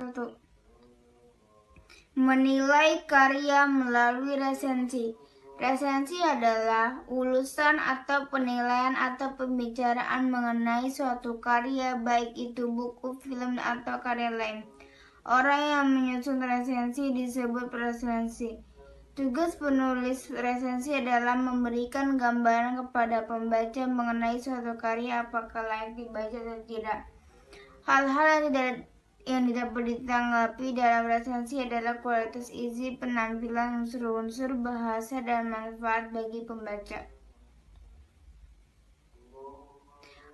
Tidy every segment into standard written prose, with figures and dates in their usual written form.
1. Menilai karya melalui resensi. Resensi adalah ulasan atau penilaian atau pembicaraan mengenai suatu karya, baik itu buku, film, atau karya lain. Orang yang menyusun resensi disebut resensi. Tugas penulis resensi adalah memberikan gambaran kepada pembaca mengenai suatu karya, apakah layak dibaca atau tidak. Hal-hal yang dapat ditanggapi dalam resensi adalah kualitas isi, penampilan, unsur-unsur bahasa, dan manfaat bagi pembaca.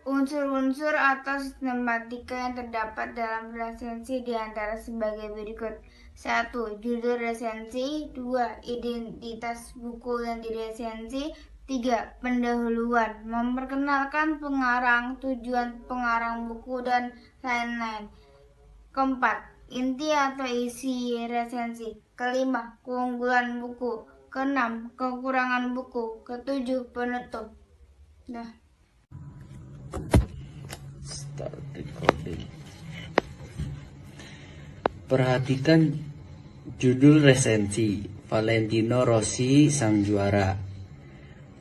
Unsur-unsur atau sistematika yang terdapat dalam resensi diantara sebagai berikut. 1. Judul resensi. 2. Identitas buku yang diresensi. 3. Pendahuluan, memperkenalkan pengarang, tujuan pengarang buku, dan lain-lain. 4. Inti atau isi resensi. 5. Keunggulan buku. 6. Kekurangan buku. 7. Penutup. Start recording. Perhatikan judul resensi. Valentino Rossi, sang juara.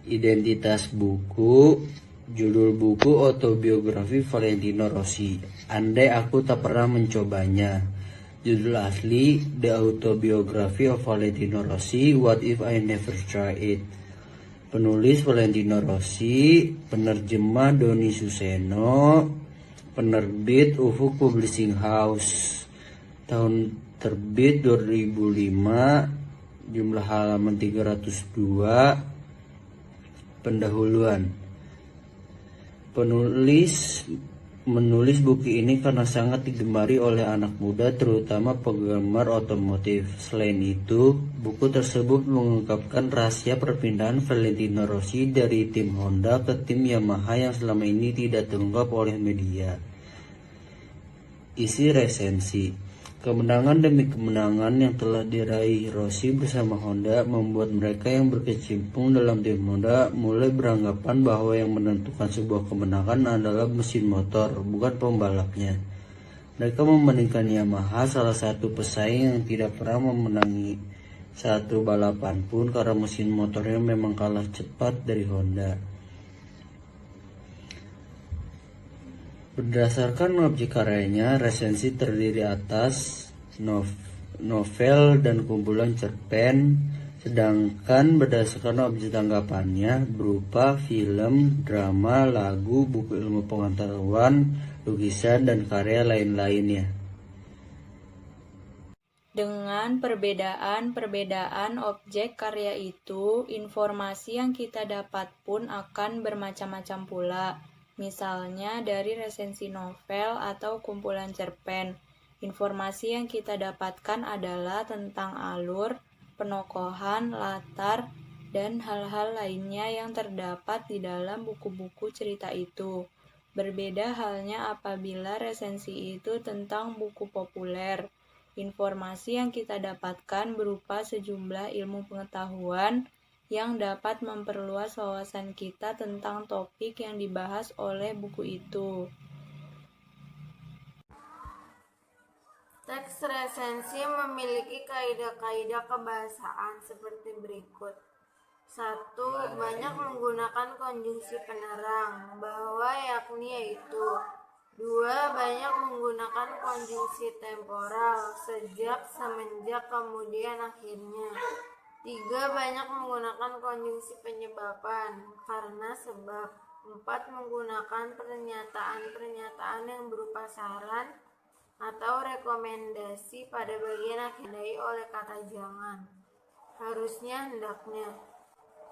Identitas buku. Judul buku autobiografi Valentino Rossi. Andai aku tak pernah mencobanya. Judul asli The Autobiography of Valentino Rossi. What if I never try it? Penulis Valentino Rossi. Penerjemah Doni Suseno. Penerbit Ufuk Publishing House. Tahun terbit 2005. Jumlah halaman 302. Pendahuluan. Penulis menulis buku ini karena sangat digemari oleh anak muda, terutama penggemar otomotif. Selain itu, buku tersebut mengungkapkan rahasia perpindahan Valentino Rossi dari tim Honda ke tim Yamaha yang selama ini tidak terungkap oleh media. Isi resensi. Kemenangan demi kemenangan yang telah diraih Rossi bersama Honda membuat mereka yang berkecimpung dalam tim Honda mulai beranggapan bahwa yang menentukan sebuah kemenangan adalah mesin motor, bukan pembalapnya. Mereka membandingkan Yamaha, salah satu pesaing yang tidak pernah memenangi satu balapan pun karena mesin motornya memang kalah cepat dari Honda. Berdasarkan objek karyanya, resensi terdiri atas novel dan kumpulan cerpen, sedangkan berdasarkan objek tanggapannya berupa film, drama, lagu, buku ilmu pengetahuan, lukisan, dan karya lain-lainnya. Dengan perbedaan objek karya itu, informasi yang kita dapat pun akan bermacam-macam pula. Misalnya dari resensi novel atau kumpulan cerpen, informasi yang kita dapatkan adalah tentang alur, penokohan, latar, dan hal-hal lainnya yang terdapat di dalam buku-buku cerita itu. Berbeda halnya apabila resensi itu tentang buku populer. Informasi yang kita dapatkan berupa sejumlah ilmu pengetahuan yang dapat memperluas wawasan kita tentang topik yang dibahas oleh buku itu. Teks resensi memiliki kaidah-kaidah kebahasaan seperti berikut. 1. Banyak menggunakan konjungsi penerang, bahwa, yakni, yaitu. 2. Banyak menggunakan konjungsi temporal, sejak, semenjak, kemudian, akhirnya. 3. Banyak menggunakan konjungsi penyebaban, karena, sebab. 4. Menggunakan pernyataan-pernyataan yang berupa saran atau rekomendasi pada bagian akhir oleh kata jangan, harusnya, hendaknya.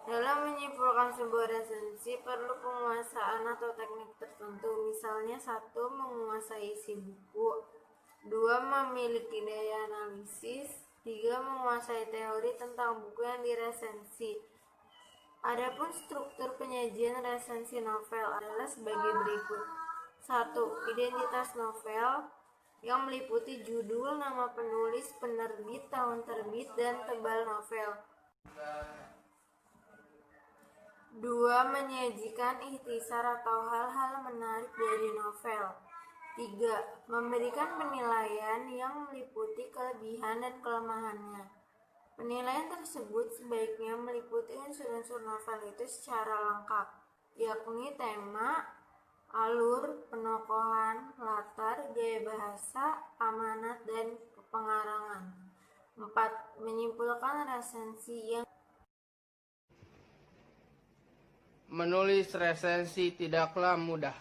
Dalam menyimpulkan sebuah resensi perlu penguasaan atau teknik tertentu, misalnya 1. Menguasai isi buku, 2. Memiliki daya analisis, 3. Menguasai teori tentang buku yang diresensi. Adapun struktur penyajian resensi novel adalah sebagai berikut. 1. Identitas novel, yang meliputi judul, nama penulis, penerbit, tahun terbit, dan tebal novel. 2. Menyajikan ikhtisar atau hal-hal menarik dari novel. 3. Memberikan penilaian yang meliputi kelebihan dan kelemahannya. Penilaian tersebut sebaiknya meliputi unsur-unsur novel itu secara lengkap, yakni tema, alur, penokohan, latar, gaya bahasa, amanat, dan pengarangan. 4. Menyimpulkan resensi yang Menulis resensi tidaklah mudah.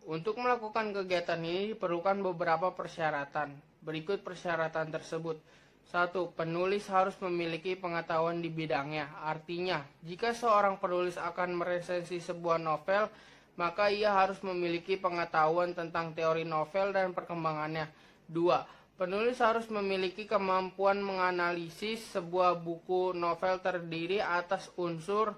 Untuk melakukan kegiatan ini diperlukan beberapa persyaratan. Berikut persyaratan tersebut. 1. Penulis harus memiliki pengetahuan di bidangnya. Artinya, jika seorang penulis akan meresensi sebuah novel, maka ia harus memiliki pengetahuan tentang teori novel dan perkembangannya. 2. Penulis harus memiliki kemampuan menganalisis sebuah buku novel terdiri atas unsur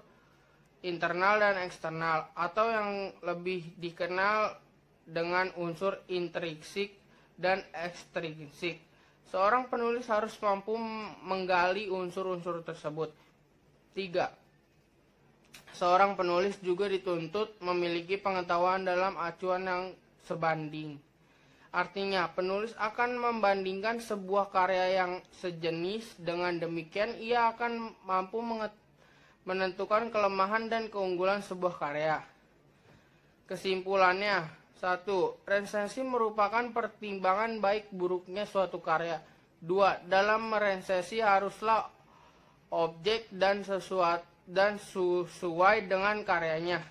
internal dan eksternal, atau yang lebih dikenal dengan unsur intrinsik dan ekstrinsik. Seorang penulis harus mampu menggali unsur-unsur tersebut. 3. Seorang penulis juga dituntut memiliki pengetahuan dalam acuan yang sebanding. Artinya, penulis akan membandingkan sebuah karya yang sejenis, dengan demikian ia akan mampu menentukan kelemahan dan keunggulan sebuah karya. Kesimpulannya, 1. Resensi merupakan pertimbangan baik buruknya suatu karya. 2. Dalam meresensi haruslah objek dan sesuai dengan karyanya.